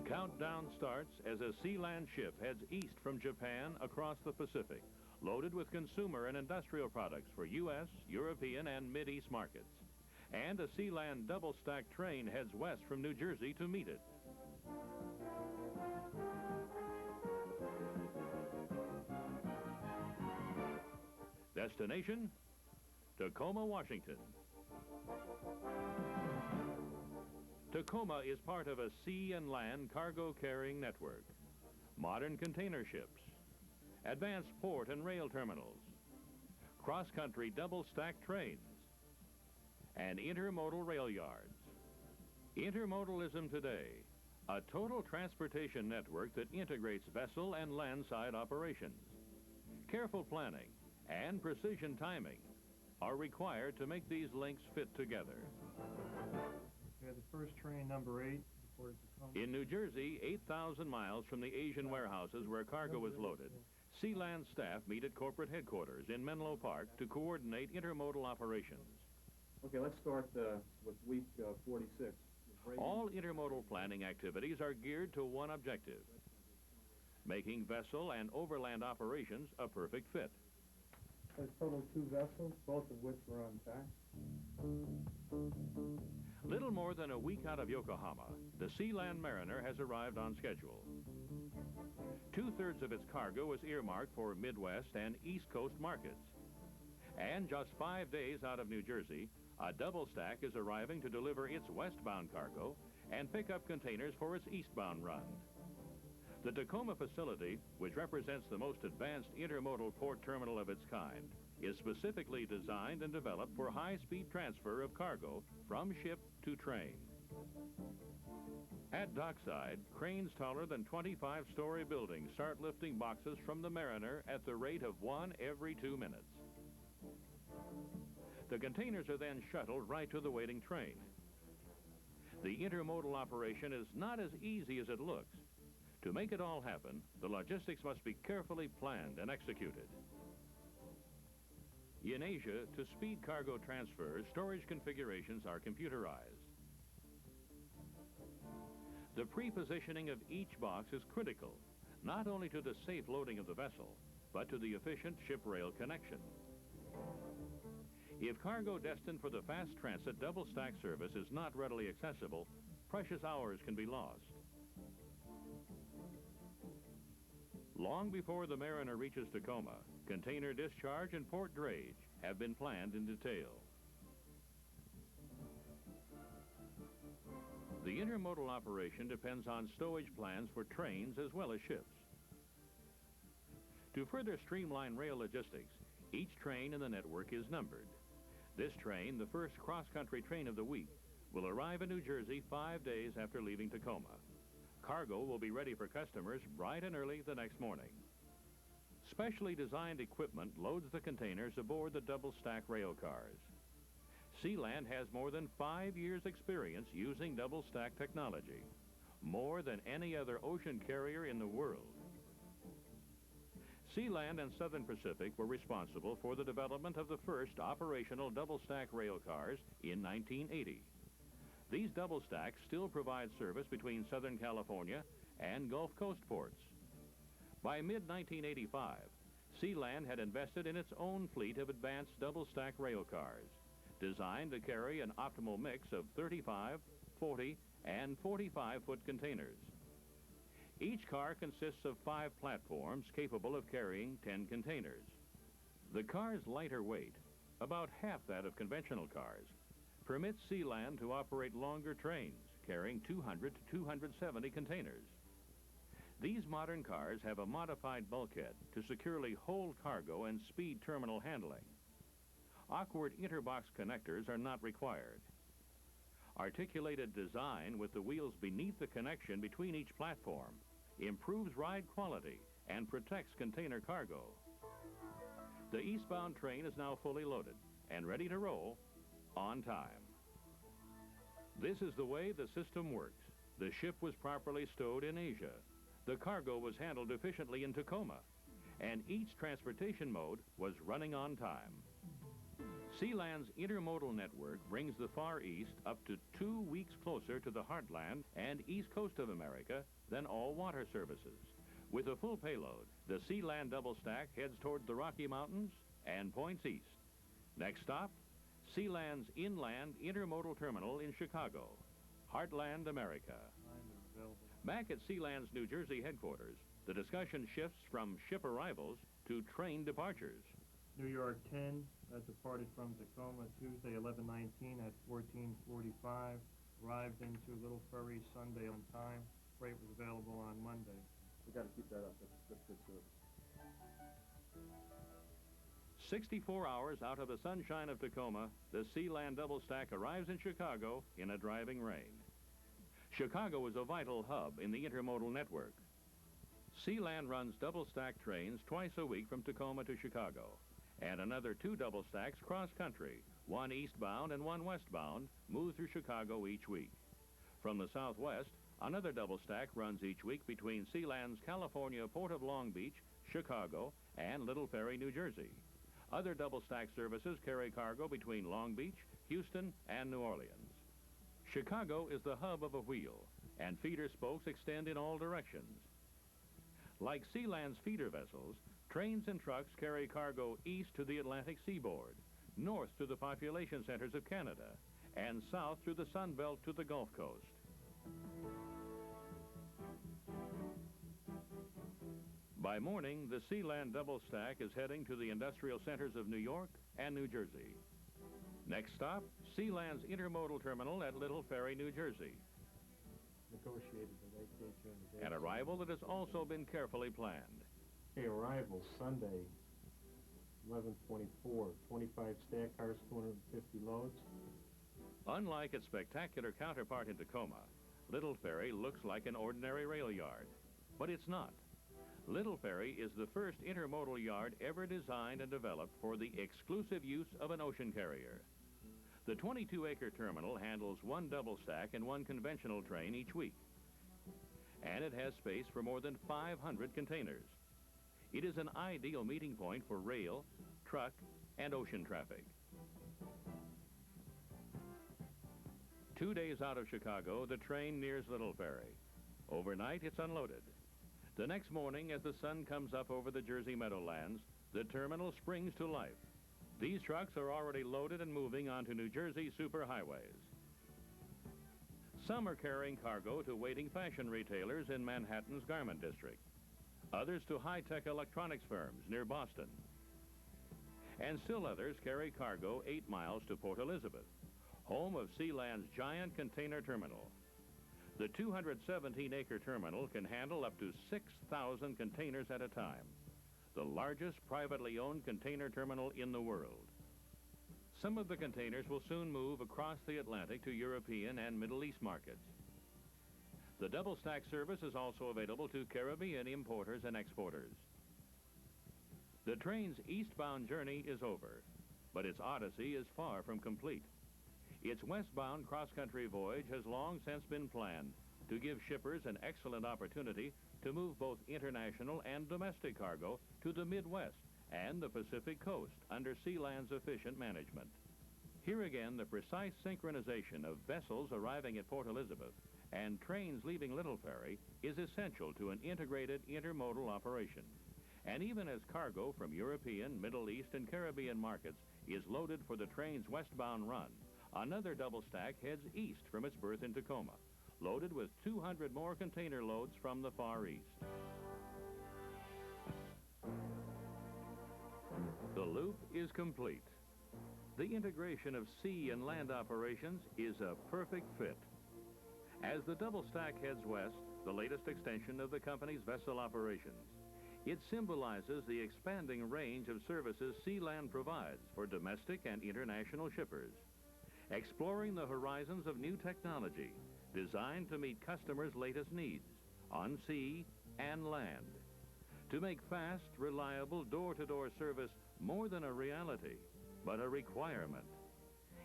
countdown starts as a Sealand ship heads east from Japan across the Pacific, loaded with consumer and industrial products for U.S., European, and Mid-East markets. And a Sealand double-stack train heads west from New Jersey to meet it. Destination, Tacoma, Washington. Tacoma is part of a sea and land cargo carrying network. Modern container ships, advanced port and rail terminals, cross-country double-stack trains, and intermodal rail yards. Intermodalism today, a total transportation network that integrates vessel and landside operations. Careful planning and precision timing are required to make these links fit together. We had the first train, number 8, reported to come. In New Jersey, 8,000 miles from the Asian warehouses where cargo is loaded, Sealand staff meet at corporate headquarters in Menlo Park to coordinate intermodal operations. Okay, let's start with week 46. All intermodal planning activities are geared to one objective: making vessel and overland operations a perfect fit. There's total 2 vessels, both of which were on track. Little more than a week out of Yokohama, the Sealand Mariner has arrived on schedule. 2/3 of its cargo is earmarked for Midwest and East Coast markets. And just 5 days out of New Jersey, a double stack is arriving to deliver its westbound cargo and pick up containers for its eastbound run. The Tacoma facility, which represents the most advanced intermodal port terminal of its kind, is specifically designed and developed for high-speed transfer of cargo from ship to train. At dockside, cranes taller than 25-story buildings start lifting boxes from the Mariner at the rate of 1 every 2 minutes. The containers are then shuttled right to the waiting train. The intermodal operation is not as easy as it looks. To make it all happen, the logistics must be carefully planned and executed. In Asia, to speed cargo transfers, storage configurations are computerized. The pre-positioning of each box is critical, not only to the safe loading of the vessel, but to the efficient ship-rail connection. If cargo destined for the fast transit double-stack service is not readily accessible, precious hours can be lost. Long before the Mariner reaches Tacoma, container discharge and port drayage have been planned in detail. The intermodal operation depends on stowage plans for trains as well as ships. To further streamline rail logistics, each train in the network is numbered. This train, the first cross-country train of the week, will arrive in New Jersey 5 days after leaving Tacoma. Cargo will be ready for customers bright and early the next morning. Specially designed equipment loads the containers aboard the double-stack rail cars. Sealand has more than 5 years' experience using double-stack technology, more than any other ocean carrier in the world. Sealand and Southern Pacific were responsible for the development of the first operational double-stack rail cars in 1980. These double stacks still provide service between Southern California and Gulf Coast ports. By mid-1985, Sealand had invested in its own fleet of advanced double-stack rail cars, designed to carry an optimal mix of 35, 40, and 45-foot containers. Each car consists of 5 platforms capable of carrying 10 containers. The car's lighter weight, about half that of conventional cars, permits Sealand to operate longer trains, carrying 200 to 270 containers. These modern cars have a modified bulkhead to securely hold cargo and speed terminal handling. Awkward interbox connectors are not required. Articulated design with the wheels beneath the connection between each platform improves ride quality and protects container cargo. The eastbound train is now fully loaded and ready to roll on time. This is the way the system works. The ship was properly stowed in Asia. The cargo was handled efficiently in Tacoma, and each transportation mode was running on time. Sealand's intermodal network brings the Far East up to 2 weeks closer to the heartland and east coast of America than all water services. With a full payload, the Sealand double stack heads toward the Rocky Mountains and points east. Next stop, Sealand's inland intermodal terminal in Chicago, Heartland, America. Back at Sealand's New Jersey headquarters, the discussion shifts from ship arrivals to train departures. New York 10 departed from Tacoma Tuesday 11/19 at 14:45. Arrived into Little Ferry Sunday on time. Freight was available on Monday. We got to keep that up. That's good service. 64 hours out of the sunshine of Tacoma, the Sealand double stack arrives in Chicago in a driving rain. Chicago is a vital hub in the intermodal network. Sealand runs double stack trains twice a week from Tacoma to Chicago, and another 2 double stacks cross-country, one eastbound and one westbound, move through Chicago each week. From the southwest, another double stack runs each week between Sealand's California Port of Long Beach, Chicago, and Little Ferry, New Jersey. Other double stack services carry cargo between Long Beach, Houston, and New Orleans. Chicago is the hub of a wheel, and feeder spokes extend in all directions. Like Sealand's feeder vessels, trains and trucks carry cargo east to the Atlantic seaboard, north to the population centers of Canada, and south through the Sun Belt to the Gulf Coast. By morning, the Sealand double stack is heading to the industrial centers of New York and New Jersey. Next stop, Sealand's intermodal terminal at Little Ferry, New Jersey. Negotiated the late date during the day. An arrival that has also been carefully planned. Okay, arrival Sunday, 11:24, 25 stack cars, 250 loads. Unlike its spectacular counterpart in Tacoma, Little Ferry looks like an ordinary rail yard, but it's not. Little Ferry is the first intermodal yard ever designed and developed for the exclusive use of an ocean carrier. The 22-acre terminal handles 1 double stack and 1 conventional train each week, and it has space for more than 500 containers. It is an ideal meeting point for rail, truck, and ocean traffic. 2 days out of Chicago, the train nears Little Ferry. Overnight, it's unloaded. The next morning, as the sun comes up over the Jersey meadowlands, the terminal springs to life. These trucks are already loaded and moving onto New Jersey superhighways. Some are carrying cargo to waiting fashion retailers in Manhattan's garment district, others to high-tech electronics firms near Boston. And still others carry cargo 8 miles to Port Elizabeth, home of Sealand's giant container terminal. The 217-acre terminal can handle up to 6,000 containers at a time, the largest privately owned container terminal in the world. Some of the containers will soon move across the Atlantic to European and Middle East markets. The double-stack service is also available to Caribbean importers and exporters. The train's eastbound journey is over, but its odyssey is far from complete. Its westbound cross-country voyage has long since been planned to give shippers an excellent opportunity to move both international and domestic cargo to the Midwest and the Pacific Coast under Sealand's efficient management. Here again, the precise synchronization of vessels arriving at Port Elizabeth and trains leaving Little Ferry is essential to an integrated intermodal operation. And even as cargo from European, Middle East, and Caribbean markets is loaded for the train's westbound run, another double stack heads east from its berth in Tacoma, loaded with 200 more container loads from the Far East. The loop is complete. The integration of sea and land operations is a perfect fit. As the double stack heads west, the latest extension of the company's vessel operations, it symbolizes the expanding range of services Sealand provides for domestic and international shippers, exploring the horizons of new technology designed to meet customers' latest needs on sea and land, to make fast, reliable, door-to-door service more than a reality, but a requirement.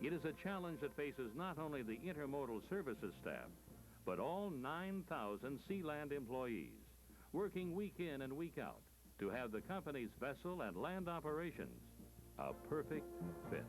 It is a challenge that faces not only the intermodal services staff, but all 9,000 Sealand employees, working week in and week out to have the company's vessel and land operations a perfect fit.